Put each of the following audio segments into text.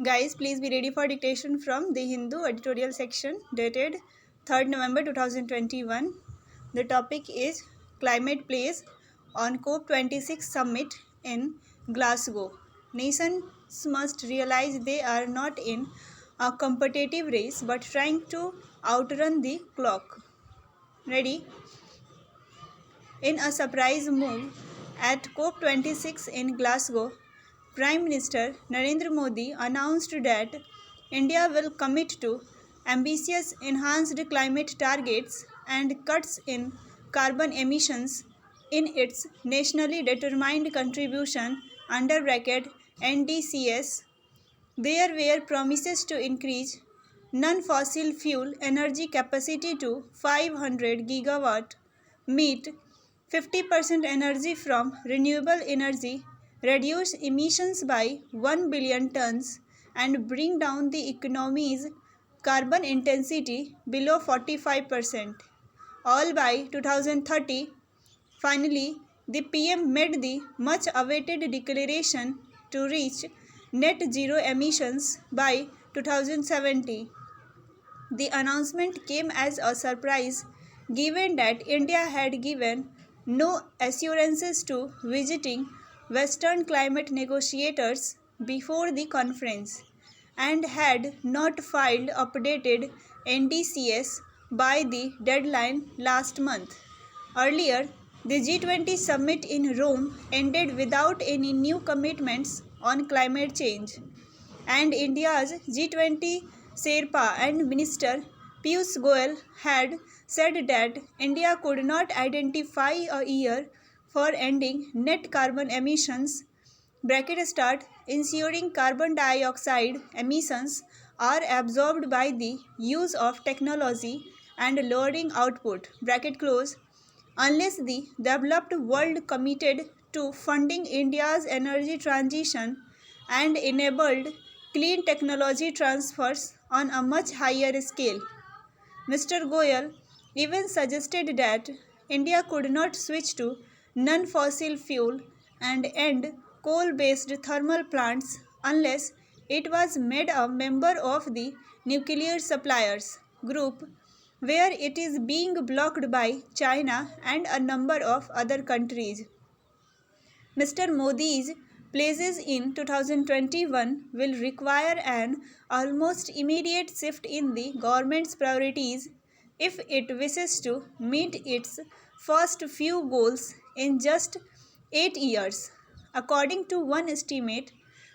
Guys, please be ready for dictation from the Hindu editorial section dated 3rd November 2021. The topic is Climate Plays on COP26 Summit in Glasgow. Nations must realize they are not in a competitive race but trying to outrun the clock. Ready? In a surprise move at COP26 in Glasgow, Prime Minister Narendra Modi announced that India will commit to ambitious enhanced climate targets and cuts in carbon emissions in its nationally determined contribution under bracket NDCS. There were promises to increase non-fossil fuel energy capacity to 500 gigawatt, meet 50% energy from renewable energy, reduce emissions by 1 billion tons, and bring down the economy's carbon intensity below 45%, all by 2030. Finally, the PM made the much awaited declaration to reach net zero emissions by 2070. The announcement came as a surprise given that India had given no assurances to visiting Western climate negotiators before the conference and had not filed updated NDCS by the deadline last month. Earlier, the G20 summit in Rome ended without any new commitments on climate change, and India's G20 Sherpa and Minister Piyush Goyal had said that India could not identify a year for ending net carbon emissions bracket start ensuring carbon dioxide emissions are absorbed by the use of technology and lowering output bracket close unless the developed world committed to funding India's energy transition and enabled clean technology transfers on a much higher scale. Mr. Goyal even suggested that India could not switch to non-fossil fuel and end coal-based thermal plants unless it was made a member of the nuclear suppliers group, where it is being blocked by China and a number of other countries. Mr. Modi's places in 2021 will require an almost immediate shift in the government's priorities if it wishes to meet its first few goals in just 8 years. According to one estimate,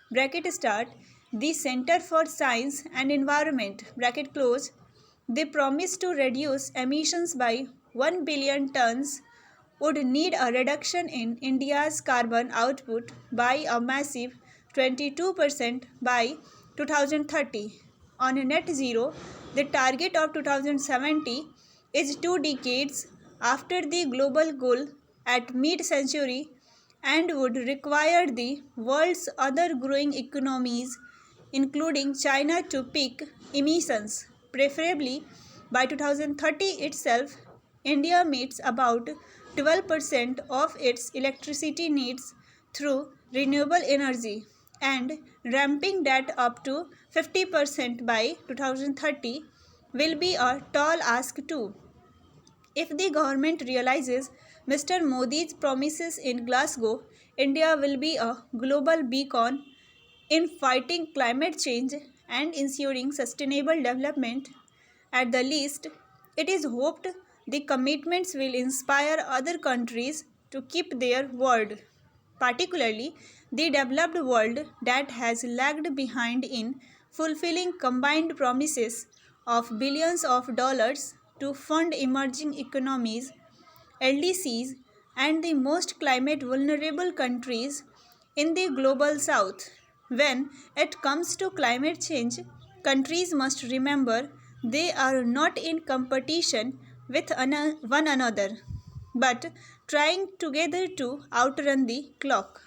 bracket start, the Center for Science and Environment, bracket close, they promise to reduce emissions by 1 billion tons would need a reduction in India's carbon output by a massive 22% by 2030. On net zero, the target of 2070 is 2 decades after the global goal at mid-century and would require the world's other growing economies, including China, to peak emissions. Preferably by 2030 itself, India meets about 12% of its electricity needs through renewable energy, and ramping that up to 50% by 2030 will be a tall ask too. If the government realizes Mr. Modi's promises in Glasgow, India will be a global beacon in fighting climate change and ensuring sustainable development. At the least, it is hoped the commitments will inspire other countries to keep their word, particularly the developed world that has lagged behind in fulfilling combined promises of billions of dollars to fund emerging economies, LDCs, and the most climate vulnerable countries in the global south. When it comes to climate change, countries must remember they are not in competition with one another, but trying together to outrun the clock.